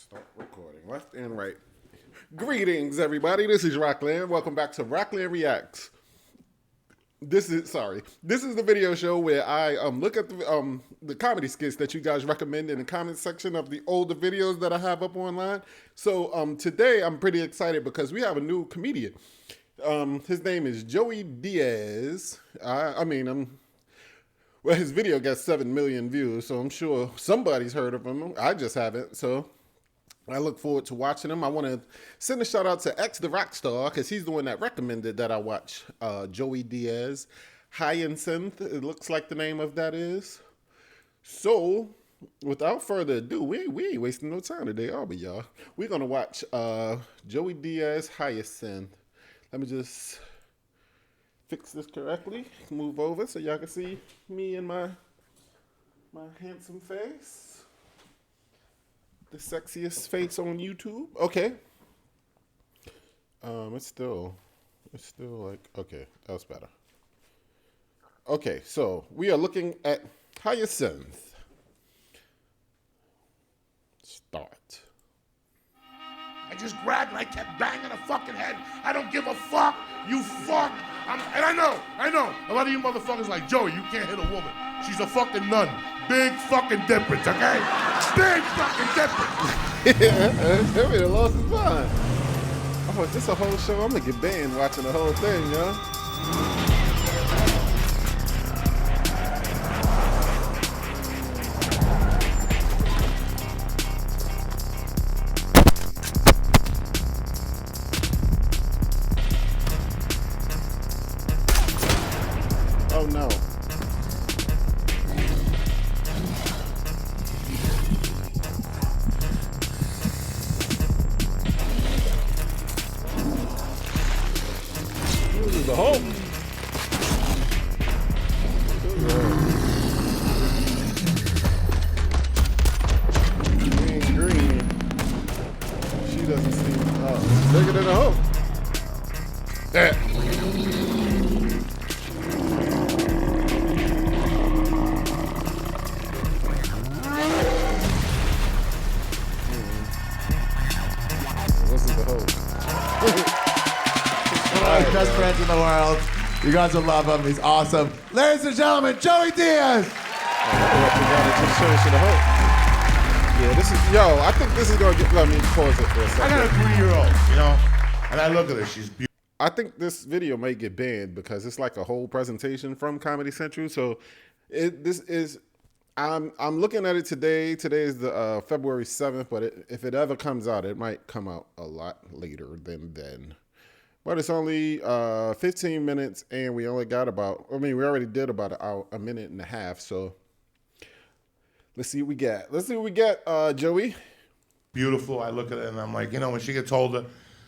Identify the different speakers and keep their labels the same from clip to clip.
Speaker 1: Start recording. Left and right. Greetings, everybody. This is Roklan. Welcome back to Roklan Reacts. This is the video show where I look at the comedy skits that you guys recommend in the comment section of the older videos that I have up online. So today I'm pretty excited because we have a new comedian. His name is Joey Diaz. Well, his video got 7 million views, so I'm sure somebody's heard of him. I just haven't, so I look forward to watching him. I want to send a shout out to X the Rockstar because he's the one that recommended that I watch Joey Diaz Hyacinth. It looks like the name of that is. So, without further ado, we ain't wasting no time today, are we, y'all? We're going to watch Joey Diaz Hyacinth. Let me just fix this correctly. Move over so y'all can see me and my handsome face. The sexiest face on YouTube. Okay. It's still like, okay, that was better. Okay, so we are looking at Hyacinth. Start.
Speaker 2: I just grabbed and I kept banging her fucking head. I don't give a fuck. You fuck. And I know. A lot of you motherfuckers like, Joey, you can't hit a woman. She's a fucking nun. Big fucking difference, okay? Big fucking difference.
Speaker 1: Yeah, we lost his mind. Oh, is this a whole show? I'm gonna get banned watching the whole thing, y'all. Oh no. This is the hope. Green. She doesn't seem bigger than the hope. There.
Speaker 3: Best friends in the world. You guys will love him. He's awesome. Ladies and gentlemen, Joey Diaz.
Speaker 1: Yeah, this is, I think this is gonna let me pause it for a second.
Speaker 2: I got a 3-year-old, and I look at her, she's beautiful.
Speaker 1: I think this video may get banned because it's like a whole presentation from Comedy Central. So I'm looking at it today. Today is the February 7th, but if it ever comes out, it might come out a lot later than then. But it's only 15 minutes, and we only got we already did about a minute and a half. So let's see what we got. Joey.
Speaker 2: Beautiful. I look at it and I'm like, when she gets older,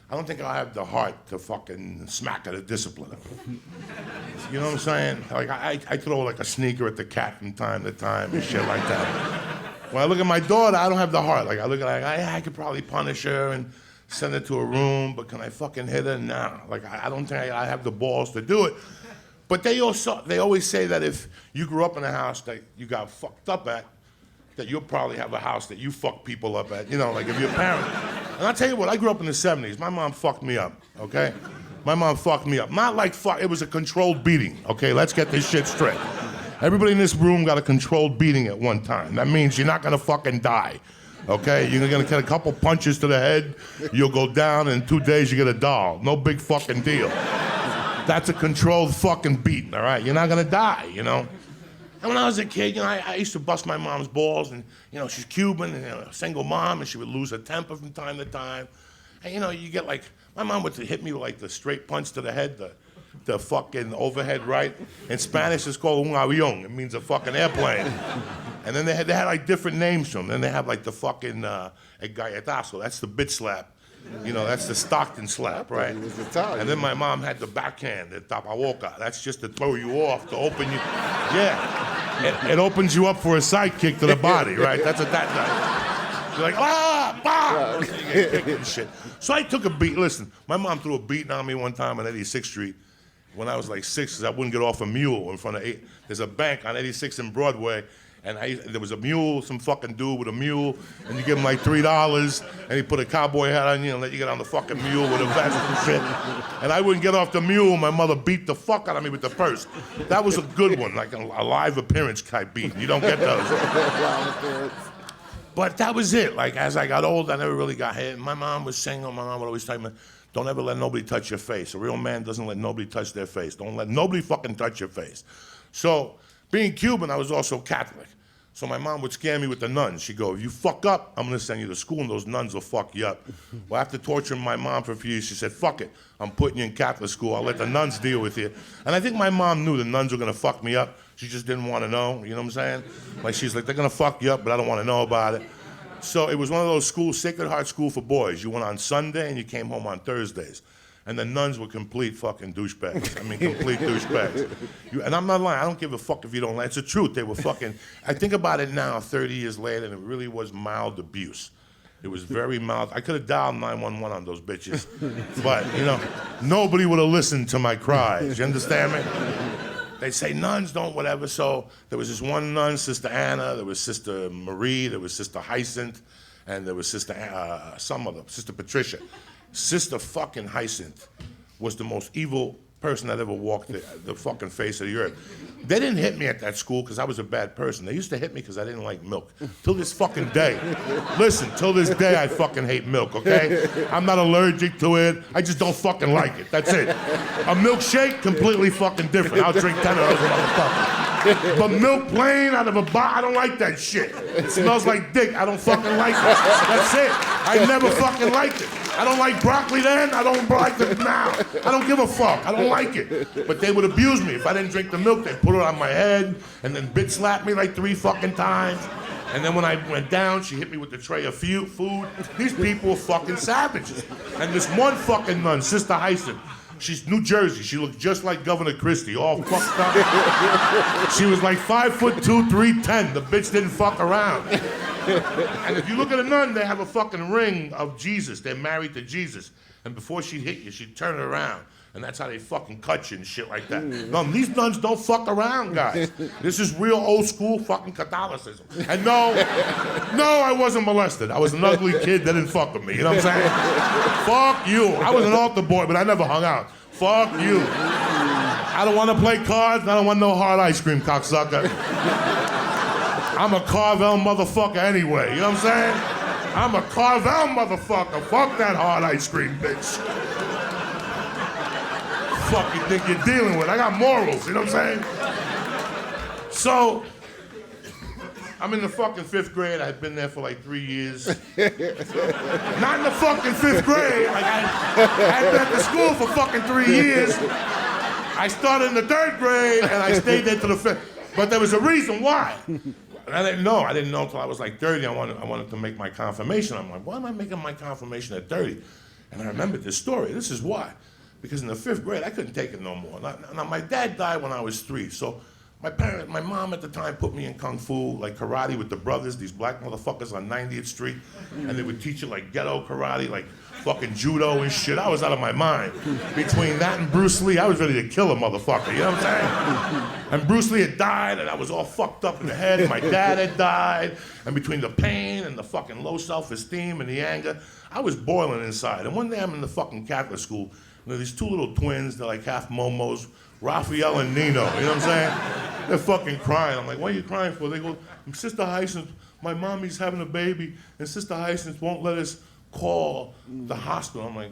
Speaker 2: I don't think I'll have the heart to fucking smack her to discipline her. You know what I'm saying? Like I throw like a sneaker at the cat from time to time and shit like that. When I look at my daughter, I don't have the heart. Like I look at her, I could probably punish her and send her to a room, but can I fucking hit her? Nah. Like I don't think I have the balls to do it. But they always say that if you grew up in a house that you got fucked up at, that you'll probably have a house that you fuck people up at, like if you're a parent. And I'll tell you what, I grew up in the 70s. My mom fucked me up, okay? My mom fucked me up. Not like fuck, it was a controlled beating, okay? Let's get this shit straight. Everybody in this room got a controlled beating at one time. That means you're not gonna fucking die, okay? You're gonna get a couple punches to the head, you'll go down, and in 2 days you get a doll. No big fucking deal. That's a controlled fucking beating, all right? You're not gonna die, And when I was a kid, I used to bust my mom's balls, and she's Cuban and a single mom, and she would lose her temper from time to time. And you get like, my mom would hit me with like the straight punch to the head, the fucking overhead right. In Spanish, it's called un avión. It means a fucking airplane. And then they had like different names for them. Then they have like the fucking el galletazo. That's the bitch slap. That's the Stockton slap, right? And then my mom had the backhand, the tapaboca. That's just to throw you off, to open you. Yeah. It opens you up for a sidekick to the body, right? That's what that does. You're like, bah! You get kicked and shit. So I took a beat. Listen, my mom threw a beating on me one time on 86th Street when I was like 6, because I wouldn't get off a mule in front of 8. There's a bank on 86th and Broadway, And there was a mule, some fucking dude with a mule, and you give him like $3, and he put a cowboy hat on you and let you get on the fucking mule with a vest and shit. And I wouldn't get off the mule. My mother beat the fuck out of me with the purse. That was a good one, like a live appearance type beat. You don't get those. But that was it. Like, as I got old, I never really got hit. My mom was single. My mom would always tell me, don't ever let nobody touch your face. A real man doesn't let nobody touch their face. Don't let nobody fucking touch your face. So, being Cuban, I was also Catholic. So my mom would scare me with the nuns. She'd go, if you fuck up, I'm gonna send you to school and those nuns will fuck you up. Well, after torturing my mom for a few years, she said, fuck it. I'm putting you in Catholic school. I'll let the nuns deal with you. And I think my mom knew the nuns were gonna fuck me up. She just didn't wanna know, you know what I'm saying? Like, she's like, they're gonna fuck you up, but I don't wanna know about it. So it was one of those schools, Sacred Heart School for boys. You went on Sunday and you came home on Thursdays. And the nuns were complete fucking douchebags. I mean, complete douchebags. And I'm not lying. I don't give a fuck if you don't like it. It's the truth. They were fucking... I think about it now, 30 years later, and it really was mild abuse. It was very mild. I could have dialed 911 on those bitches. But, you know, nobody would have listened to my cries. You understand me? They say nuns don't whatever. So there was this one nun, Sister Anna. There was Sister Marie. There was Sister Hyacinth. And there was Sister Sister Patricia. Sister fucking Hyacinth was the most evil person that ever walked the fucking face of the earth. They didn't hit me at that school because I was a bad person. They used to hit me because I didn't like milk. Till this fucking day. Listen, till this day I fucking hate milk, okay? I'm not allergic to it. I just don't fucking like it. That's it. A milkshake, completely fucking different. I'll drink 10 of those motherfuckers. But milk plain out of a bottle, I don't like that shit. It smells like dick. I don't fucking like it. That's it. I never fucking liked it. I don't like broccoli then. I don't like it now. I don't give a fuck. I don't like it. But they would abuse me. If I didn't drink the milk, they'd put it on my head and then bitch slap me like 3 fucking times. And then when I went down, she hit me with the tray of food. These people were fucking savages. And this one fucking nun, Sister Hyacinth, she's New Jersey. She looked just like Governor Christie, all fucked up. She was like 5'2", 310. The bitch didn't fuck around. And if you look at a nun, they have a fucking ring of Jesus. They're married to Jesus. And before she'd hit you, she'd turn it around. And that's how they fucking cut you and shit like that. No, these nuns don't fuck around, guys. This is real old school fucking Catholicism. And no, I wasn't molested. I was an ugly kid that didn't fuck with me. You know what I'm saying? Fuck you. I was an altar boy, but I never hung out. Fuck you. I don't want to play cards. And I don't want no hard ice cream, cocksucker. I'm a Carvel motherfucker anyway. You know what I'm saying? I'm a Carvel motherfucker. Fuck that hard ice cream, bitch. Fuck you think you're dealing with? I got morals, you know what I'm saying? So, I'm in the fucking 5th grade. I'd been there for like 3 years. Not in the fucking 5th grade. Like I'd been at the school for fucking 3 years. I started in the 3rd grade and I stayed there till the 5th. But there was a reason why. And I didn't know until I was like 30. I wanted to make my confirmation. I'm like, why am I making my confirmation at 30? And I remembered this story. This is why. Because in the 5th grade, I couldn't take it no more. Now, my dad died when I was 3, so my mom at the time put me in kung fu, like karate with the brothers, these black motherfuckers on 90th Street, and they would teach you like ghetto karate, like fucking judo and shit. I was out of my mind. Between that and Bruce Lee, I was ready to kill a motherfucker, you know what I'm saying? And Bruce Lee had died, and I was all fucked up in the head, and my dad had died, and between the pain and the fucking low self-esteem and the anger, I was boiling inside. And one day I'm in the fucking Catholic school, and there's these 2 little twins, they're like half momos, Raphael and Nino, you know what I'm saying? They're fucking crying. I'm like, what are you crying for? They go, Sister Hyacinth, my mommy's having a baby, and Sister Hyacinth won't let us call the hospital. I'm like,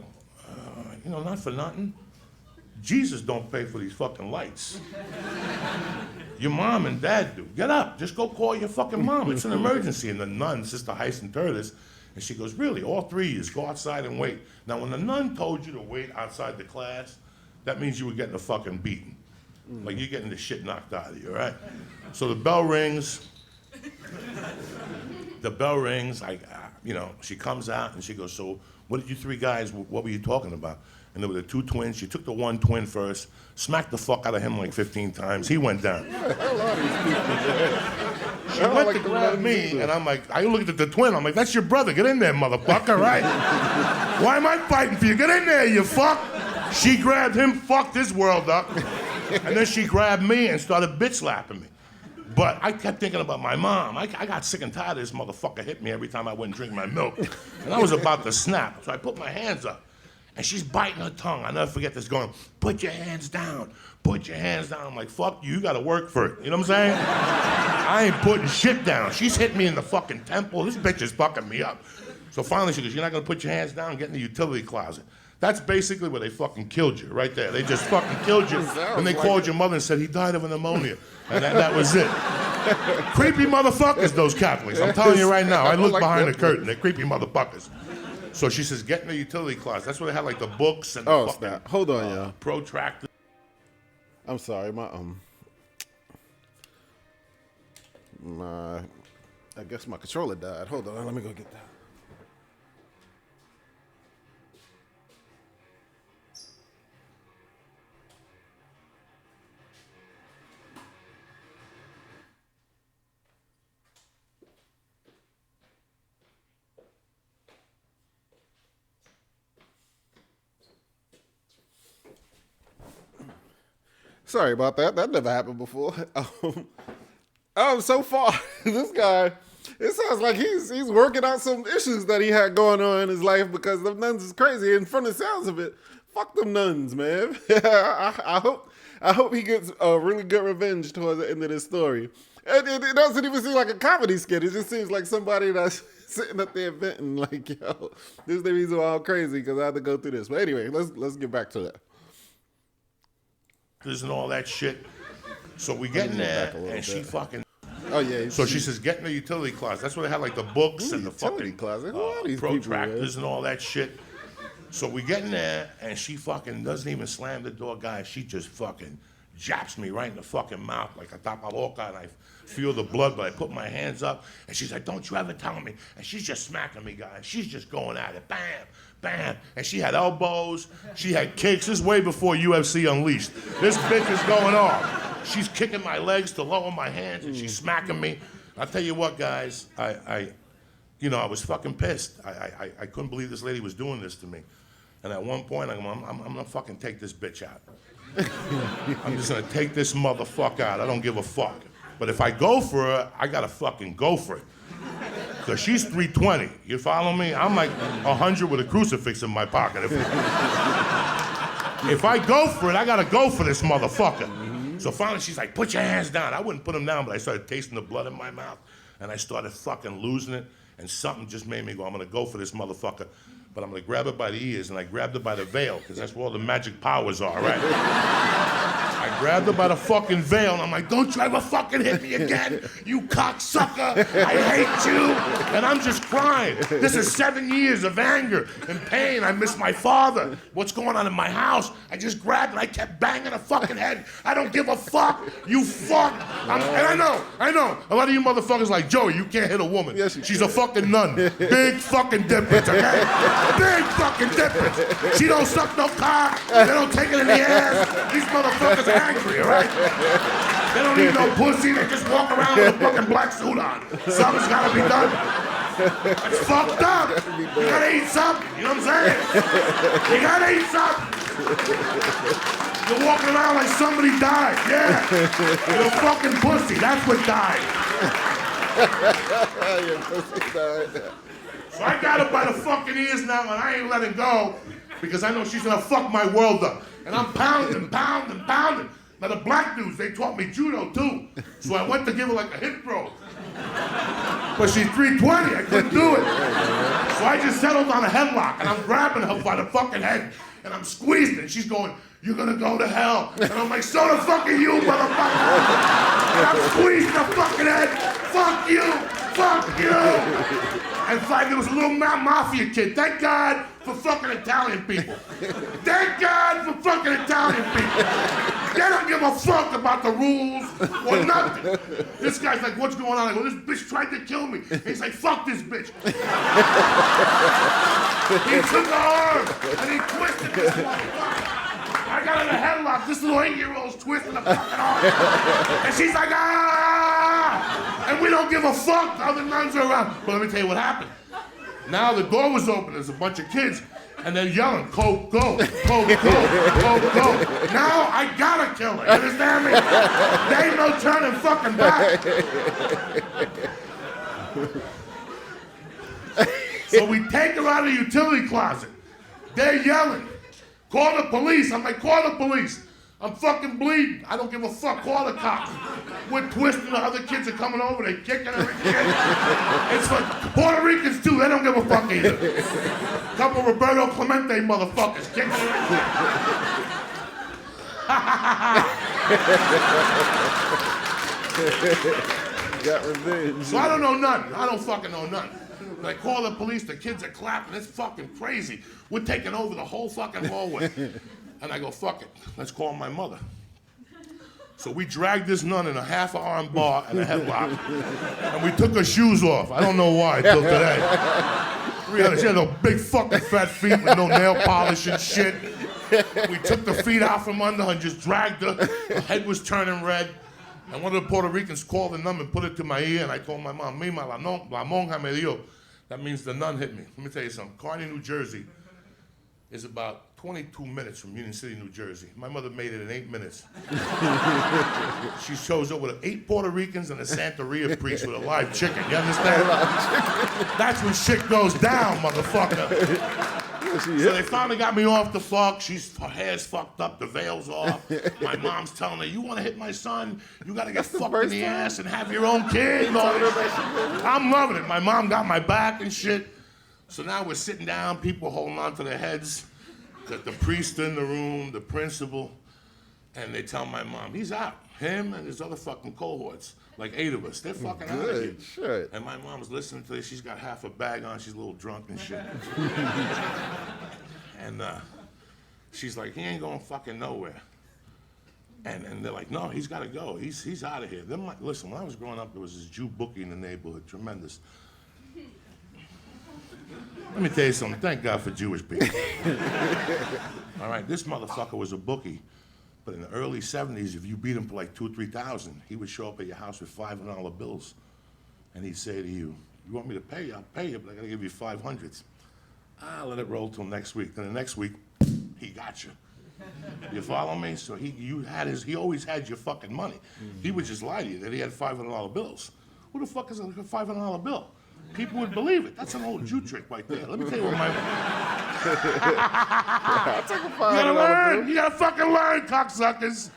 Speaker 2: not for nothing. Jesus don't pay for these fucking lights. Your mom and dad do. Get up, just go call your fucking mom. It's an emergency. And the nun, Sister Hyacinth, heard this, and she goes, really, all 3 years, go outside and wait. Now, when the nun told you to wait outside the class, that means you were getting a fucking beating. Like you're getting the shit knocked out of you, right? So the bell rings. She comes out and she goes, so what did you 3 guys, what were you talking about? And there were the 2 twins. She took the one twin first, smacked the fuck out of him like 15 times. He went down. She went to grab me, and I'm like, I looked at the twin, I'm like, that's your brother, get in there, motherfucker, right? Why am I fighting for you? Get in there, you fuck! She grabbed him, fucked his world up, and then she grabbed me and started bitch slapping me. But I kept thinking about my mom. I got sick and tired of this motherfucker hit me every time I wouldn't drink my milk. And I was about to snap, so I put my hands up. And she's biting her tongue. I'll never forget this going, put your hands down, put your hands down. I'm like, fuck you gotta work for it. You know what I'm saying? I ain't putting shit down. She's hitting me in the fucking temple. This bitch is fucking me up. So finally she goes, you're not gonna put your hands down, get in the utility closet. That's basically where they fucking killed you, right there. They just fucking killed you. And they called your mother and said he died of a pneumonia. And that was it. Creepy motherfuckers, those Catholics. I'm telling you right now. I look behind the curtain. They're creepy motherfuckers. So she says, get in the utility closet. That's where they had like the books and the fucking
Speaker 1: Hold on, y'all.
Speaker 2: protractor.
Speaker 1: I'm sorry, I guess my controller died. Hold on, let me go get that. Sorry about that. That never happened before. So far, this guy, it sounds like he's working out some issues that he had going on in his life because the nuns is crazy. And from the sounds of it, fuck them nuns, man. I hope he gets a really good revenge towards the end of this story. And it doesn't even seem like a comedy skit. It just seems like somebody that's sitting at the event and like, yo, this is the reason why I'm crazy because I had to go through this. But anyway, let's get back to that.
Speaker 2: And all that shit. So we get in there, and she fucking...
Speaker 1: Oh, yeah.
Speaker 2: So she says, get in the utility closet. That's where they had, like, the books and the fucking
Speaker 1: closet.
Speaker 2: protractors and all that shit. So we get in there, and she fucking doesn't even slam the door, guys. She just fucking japs me right in the fucking mouth like a tapaloca, and I feel the blood, but I put my hands up, and she's like, don't you ever tell me. And she's just smacking me, guys. She's just going at it. Bam, bam. And she had elbows. She had kicks. This is way before UFC Unleashed. This bitch is going off. She's kicking my legs to lower my hands, and she's smacking me. I'll tell you what, guys. I was fucking pissed. I couldn't believe this lady was doing this to me. And at one point, I'm gonna fucking take this bitch out. I'm just gonna take this motherfucker out. I don't give a fuck. But if I go for her, I gotta fucking go for it. Because she's 320. You follow me? I'm like 100 with a crucifix in my pocket. If I go for it, I gotta go for this motherfucker. So finally she's like, put your hands down. I wouldn't put them down, but I started tasting the blood in my mouth. And I started fucking losing it. And something just made me go, I'm gonna go for this motherfucker. But I'm gonna grab her by the ears, and I grabbed her by the veil, because that's where all the magic powers are, right? I grabbed her by the fucking veil, and I'm like, don't you ever fucking hit me again, you cocksucker! I hate you! And I'm just crying. This is 7 years of anger and pain. I miss my father. What's going on in my house? I just grabbed and I kept banging her fucking head. I don't give a fuck, you fuck! And I know, a lot of you motherfuckers like, Joey, you can't hit a woman.
Speaker 1: Yes,
Speaker 2: she's a fucking nun. Big fucking difference, okay? Big fucking difference. She don't suck no cock. They don't take it in the ass. These motherfuckers are angry, all right? They don't need no pussy. They just walk around with a fucking black suit on. Something's gotta be done. It's fucked up. You gotta eat something. You know what I'm saying? You gotta eat something. You're walking around like somebody died. Yeah. You're a fucking pussy. That's what died.
Speaker 1: Your pussy died.
Speaker 2: So I got her by the fucking ears now, and I ain't letting go because I know she's gonna fuck my world up. And I'm pounding. Now the black dudes, they taught me judo too. So I went to give her like a hip throw. But she's 320, I couldn't do it. So I just settled on a headlock, and I'm grabbing her by the fucking head, and I'm squeezing, and she's going, you're gonna go to hell. And I'm like, so the fuck are you, motherfucker? And I'm squeezing her fucking head, fuck you. And like it was a little mafia kid. Thank God for fucking Italian people. Thank God for fucking Italian people. They don't give a fuck about the rules or nothing. This guy's like, what's going on? I go, this bitch tried to kill me. And he's like, fuck this bitch. He took her arm and he twisted this motherfucker. I got in a headlock. This little 8-year-old's twisting the fucking arm. And she's like, ah! And we don't give a fuck. The other nuns are around. But let me tell you what happened. Now the door was open. There's a bunch of kids. And they're yelling, Coke, go, Coke, go, Coke, go. Now I gotta kill her, you understand me? There ain't no turning fucking back. So we take her out of the utility closet. They're yelling, call the police. I'm like, call the police. I'm fucking bleeding. I don't give a fuck. Call the cops. We're twisting. The other kids are coming over. They're kicking every kid. It's like Puerto Ricans too. They don't give a fuck either. Couple Roberto Clemente motherfuckers kicking every kid.
Speaker 1: Got revenge.
Speaker 2: So I don't know nothing. I don't fucking know nothing. They call the police. The kids are clapping. It's fucking crazy. We're taking over the whole fucking hallway. And I go, fuck it, let's call my mother. So we dragged this nun in a half-arm bar and a headlock. And we took her shoes off. I don't know why till today. She had those big fucking fat feet with no nail polish and shit. We took the feet out from under her and just dragged her. Her head was turning red. And one of the Puerto Ricans called the nun and put it to my ear, and I told my mom, Mima, la monja me dio. That means the nun hit me. Let me tell you something. Kearney, New Jersey is about 22 minutes from Union City, New Jersey. My mother made it in 8 minutes. She shows up with 8 Puerto Ricans and a Santeria priest with a live chicken. You understand? That's when shit goes down, motherfucker. So they finally got me off the fuck. Her hair's fucked up, the veil's off. My mom's telling her, you want to hit my son? You got to get fucked in the ass and have your own kid. I'm loving it. My mom got my back and shit. So now we're sitting down, people holding on to their heads. The priest in the room, the principal, and they tell my mom, he's out. Him and his other fucking cohorts, like 8 of us, they're fucking out of here.
Speaker 1: Shit.
Speaker 2: And my mom's listening to this. She's got half a bag on. She's a little drunk and shit. And she's like, he ain't going fucking nowhere. And they're like, no, he's got to go. He's out of here. Then listen, when I was growing up, there was this Jew bookie in the neighborhood, tremendous. Let me tell you something. Thank God for Jewish people. All right, this motherfucker was a bookie. But in the early 70s, if you beat him for like 2,000 or 3,000, he would show up at your house with $500 bills. And he'd say to you, you want me to pay you? I'll pay you, but I gotta give you 500s. Let it roll till next week. Then the next week, he got you. You follow me? So he always had your fucking money. He would just lie to you that he had $500 bills. Who the fuck is a $500 bill? People would believe it. That's an old Jew trick right there. Let me tell you what
Speaker 1: I'll take a
Speaker 2: You gotta learn. You gotta fucking learn, cocksuckers.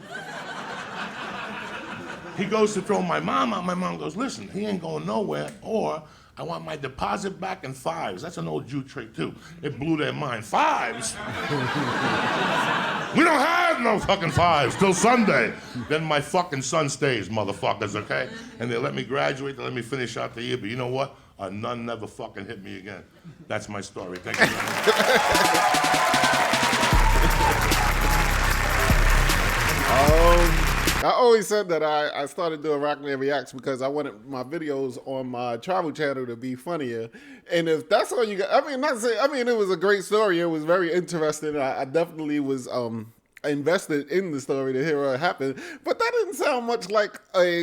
Speaker 2: He goes to throw my mom out. My mom goes, listen, he ain't going nowhere, or I want my deposit back in 5s. That's an old Jew trick, too. It blew their mind. 5s? We don't have no fucking 5s till Sunday. Then my fucking son stays, motherfuckers, okay? And they let me graduate, they let me finish out the year, but you know what? A nun never fucking hit me again. That's my story. Thank you.
Speaker 1: I always said that I started doing Roklan Reacts because I wanted my videos on my travel channel to be funnier. And if that's all you got, it was a great story. It was very interesting. I definitely was invested in the story to hear what happened. But that didn't sound much like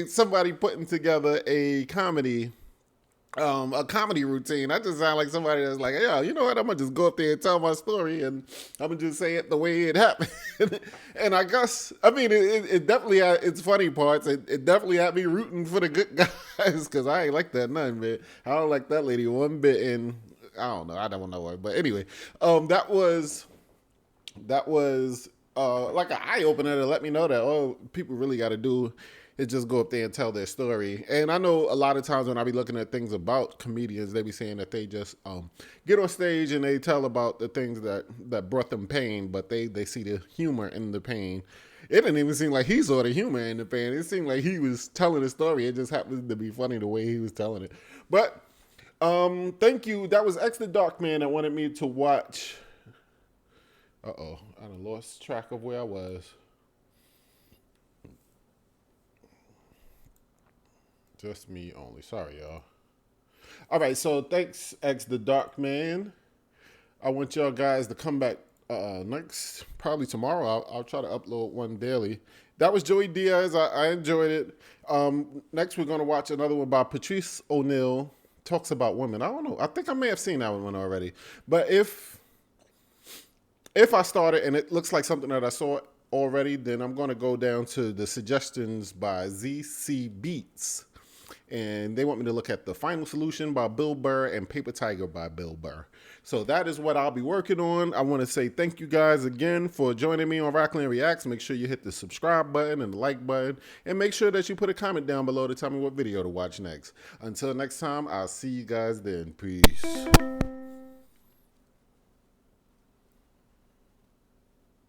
Speaker 1: somebody putting together a comedy routine. That just sounds like somebody that's like, yeah, you know what? I'm gonna just go up there and tell my story, and I'm gonna just say it the way it happened. And I guess, it definitely had its funny parts. It definitely had me rooting for the good guys because I ain't like that none, man. I don't like that lady one bit, and I don't know her. But anyway, that was like an eye opener to let me know that people really got to do is just go up there and tell their story. And I know a lot of times when I be looking at things about comedians, they be saying that they just get on stage and they tell about the things that brought them pain, but they see the humor in the pain. It didn't even seem like he saw the humor in the pain. It seemed like he was telling a story. It just happened to be funny the way he was telling it. But thank you. That was X the Dark Man that wanted me to watch. I done lost track of where I was. Just me only. Sorry, y'all. All right, so thanks, X the Dark Man. I want y'all guys to come back next, probably tomorrow. I'll try to upload one daily. That was Joey Diaz. I enjoyed it. Next, we're going to watch another one by Patrice O'Neal. Talks about women. I don't know. I think I may have seen that one already. But if if I start it and it looks like something that I saw already, then I'm going to go down to the suggestions by ZC Beats. And they want me to look at The Final Solution by Bill Burr and Paper Tiger by Bill Burr. So that is what I'll be working on. I want to say thank you guys again for joining me on Roklan Reacts. Make sure you hit the subscribe button and the like button. And make sure that you put a comment down below to tell me what video to watch next. Until next time, I'll see you guys then. Peace.